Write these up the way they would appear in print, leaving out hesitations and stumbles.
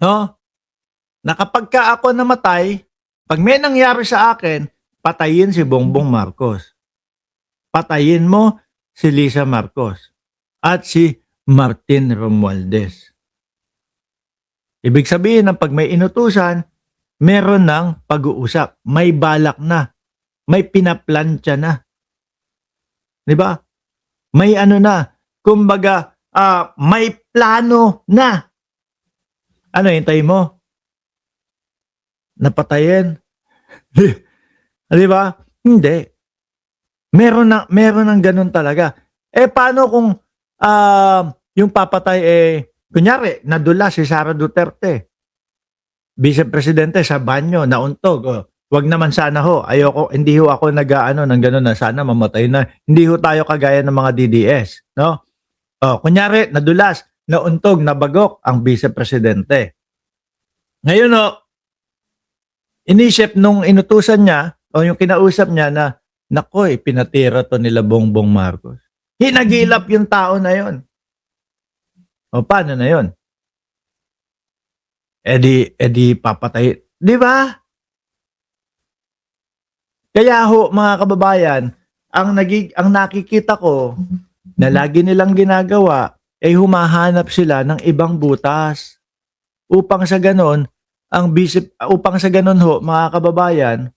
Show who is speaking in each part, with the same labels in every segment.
Speaker 1: No? Na kapagka ako namatay, 'pag may nangyari sa akin, patayin si Bongbong Marcos. Patayin mo si Lisa Marcos at si Martin Romualdez. Ibig sabihin ng 'pag may inutusan, meron ng pag-uusap, may balak na, may pinaplantsa na, 'di ba? May ano na, kumbaga, may plano na. Ano hintayin mo? Napatayin? 'Di ba? Hindi. Meron ng gano'n talaga. Eh, paano kung, yung papatay, kunyari nadula si Sara Duterte, Vice-Presidente sa banyo, nauntog, oh, wag naman sana ho, ayoko, hindi ho ako nag-aano ng gano'n na sana mamatay na. Hindi ho tayo kagaya ng mga DDS, 'no? Oh, kunyari nadulas, nauntog, nabagok ang Vice-Presidente. Ngayon ho, inisip nung inutusan niya o yung kinausap niya na, naku, pinatira 'to nila Bongbong Marcos. Hinagilap yung tao na yon. O paano na yon? Eh di papatay, 'di ba? Kaya ho mga kababayan, ang nakikita ko na lagi nilang ginagawa ay humahanap sila ng ibang butas upang sa ganon upang sa ganon ho mga kababayan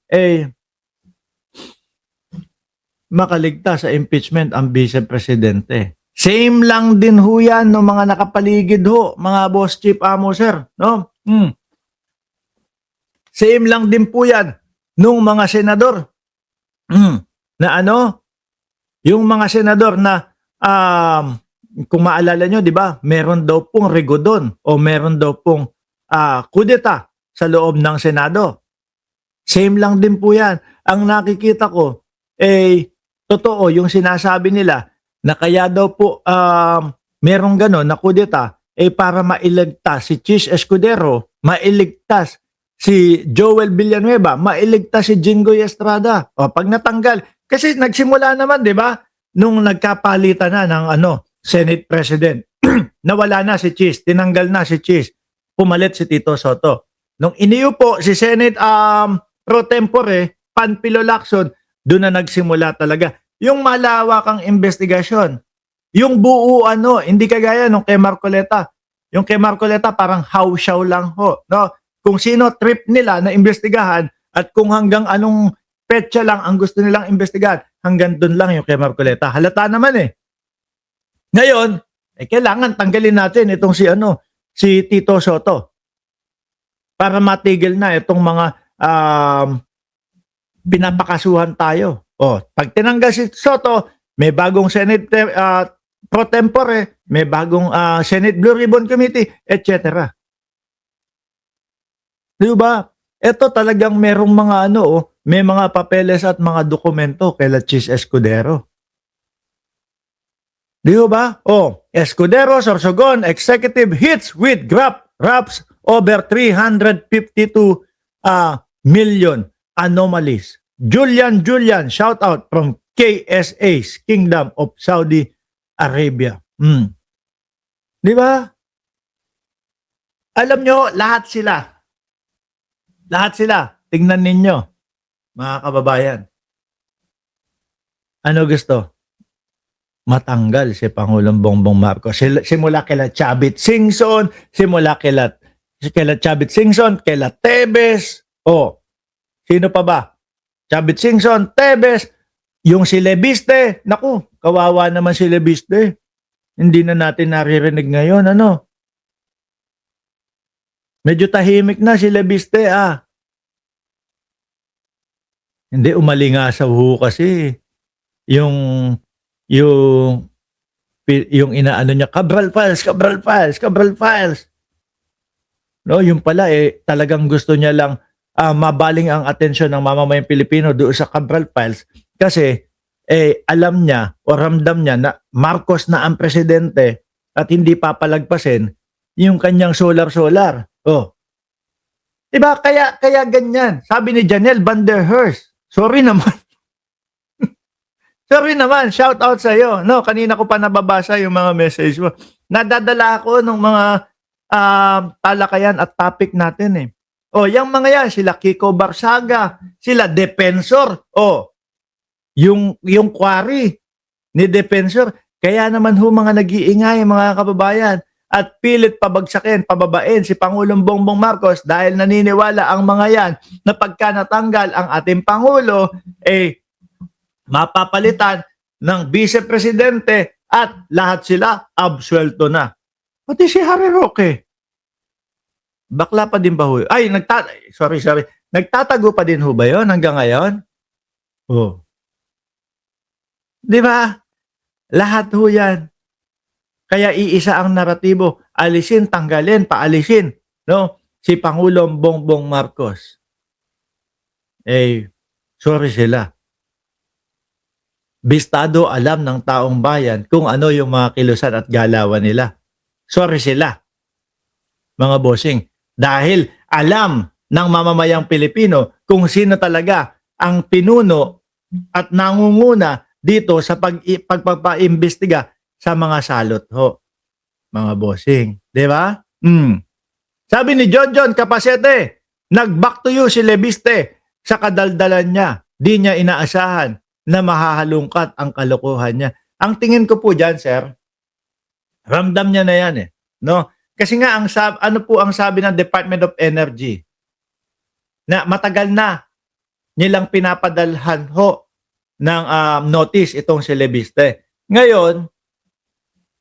Speaker 1: makaligtas sa impeachment ang Vice Presidente. Same lang din ho yan ng mga nakapaligid ho, mga boss chief amo sir, no? Same lang din po yan nung mga senador. Na ano? Yung mga senador na kung maalala nyo, di ba? Meron daw pong regodon o meron daw pong kudeta sa loob ng Senado. Same lang din po yan. Ang nakikita ko, totoo yung sinasabi nila na kaya daw po merong gano'n na kudeta para mailigtas si Chis Escudero, mailigtas si Joel Villanueva, mailigtas si Jinggoy Estrada. O pag natanggal, kasi nagsimula naman, di ba? Nung nagkapalitan na ng Senate President, nawala na si Chis, tinanggal na si Chis, pumalit si Tito Soto. Nung iniupo si Senate pro tempore, Panfilo Lacson, doon na nagsimula talaga yung malawakang investigasyon. Yung buo hindi kagaya nung kay Marcoleta. Yung kay Marcoleta parang how-show lang ho, no? Kung sino trip nila na imbestigahan at kung hanggang anong petsa lang ang gusto nilang imbestigahan, hanggang doon lang yung kay Marcoleta. Halata naman eh. Ngayon, kailangan tanggalin natin itong si Tito Soto para matigil na itong mga pinapakasuhan tayo. Pag tinanggal si Soto, may bagong Senate pro tempore, may bagong Senate Blue Ribbon Committee, etc. Di ba? Ito talagang merong mga may mga papeles at mga dokumento kay Chis Escudero. Di ba? Escudero, Sorsogon, executive hits with raps over 352 million anomalies. Julian, shout out from KSA's Kingdom of Saudi Arabia. Di ba? Alam nyo, lahat sila, tingnan ninyo, mga kababayan. Ano gusto? Matanggal si Pangulong Bongbong Marcos. Simula kila Chavit Singson, kila Chavit Singson, kila Tebes. Sino pa ba? Chavit Singson, Tebes, yung si Lebiste. Naku, kawawa naman si Lebiste. Hindi na natin naririnig ngayon, Medyo tahimik na si Lebiste, Hindi, umalingasaw ho kasi. Yung inaano niya, Cabral Files. No, yung pala talagang gusto niya lang mabaling ang atensyon ng mamamayang Pilipino doon sa Cabral Files kasi alam niya o ramdam niya na Marcos na ang presidente at hindi papalagpasin yung kanyang solar. Diba? Kaya ganyan. Sabi ni Janelle Van der Hearst, sorry naman, shout out sa iyo. No, kanina ko pa nababasa yung mga message mo. Nadadala ako ng mga talakayan at topic natin eh. O, yung mga yan, sila Kiko Barsaga, sila Defensor, o, yung quarry ni Defensor. Kaya naman ho mga nag-iingay mga kababayan at pilit pabagsakin, pababain si Pangulong Bongbong Marcos dahil naniniwala ang mga yan na pagka natanggal ang ating Pangulo, mapapalitan ng Vice Presidente at lahat sila absuelto na. Pati si Harry Roque. Bakla pa din ba ho? Ay, sorry. Nagtatago pa din ho ba yun hanggang ngayon? Oh. Di ba? Lahat ho yan. Kaya iisa ang naratibo. Alisin, tanggalin, paalisin. No? Si Pangulong Bongbong Marcos. Sorry sila. Bistado alam ng taong bayan kung ano yung mga kilusan at galawan nila. Sorry sila. Mga bossing. Dahil alam ng mamamayang Pilipino kung sino talaga ang pinuno at nangunguna dito sa pagpapaimbestiga sa mga salot ho. Mga bossing. Di ba? Sabi ni John Capacete, nag-back to you si Lebiste sa kadaldalan niya. Di niya inaasahan na mahahalungkat ang kalokohan niya. Ang tingin ko po dyan, sir, ramdam niya na yan eh. No? Kasi nga, ano po ang sabi ng Department of Energy? Na matagal na nilang pinapadalhan ho ng notice itong si Lebiste. Ngayon,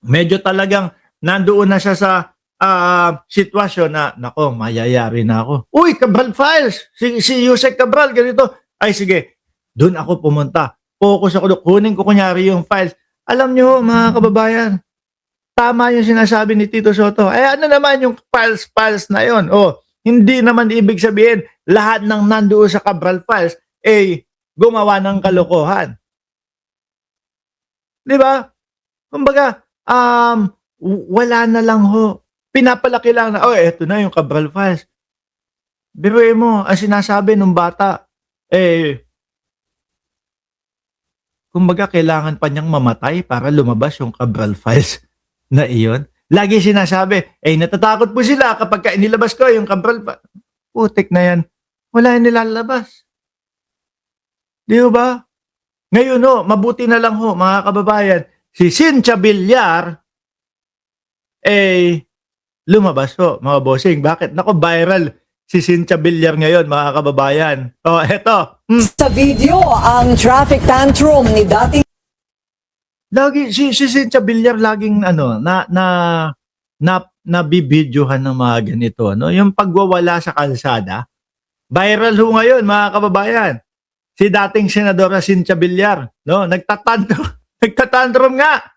Speaker 1: medyo talagang nandoon na siya sa sitwasyon na, nako, mayayari na ako. Uy, Cabral Files! Si Yusek Cabral, ganito. Ay, sige, doon ako pumunta. Focus ako, kunin ko kunyari yung files. Alam nyo, mga kababayan, tama yung sinasabi ni Tito Soto. Ano naman yung files na yon? Hindi naman ibig sabihin lahat ng nandoon sa Cabral Files gumawa ng kalokohan. Di ba? Kumbaga, wala na lang ho. Pinapalaki lang na, eto na yung Cabral Files. Biruin mo, ang sinasabi ng bata, kumbaga kailangan pa niyang mamatay para lumabas yung Cabral Files na iyon. Lagi sinasabi, natatakot po sila kapag inilabas ko yung Cabral Files. Putik na yan. Wala yung nilalabas. Di ba? Ngayon ho, mabuti na lang ho, mga kababayan, si Cynthia Villar, lumabas ho, mga bossing. Bakit? Nako, viral si Cynthia Villar ngayon, mga kababayan. Eto.
Speaker 2: Sa video, ang traffic tantrum ni dating
Speaker 1: Lagi si Cynthia Villar laging nabibidyohan ng mga ganito, no? Yung pagwawala sa kalsada. Viral ho ngayon, mga kababayan. Si dating Senadora Cynthia Villar, no? Nagtatantrum nga.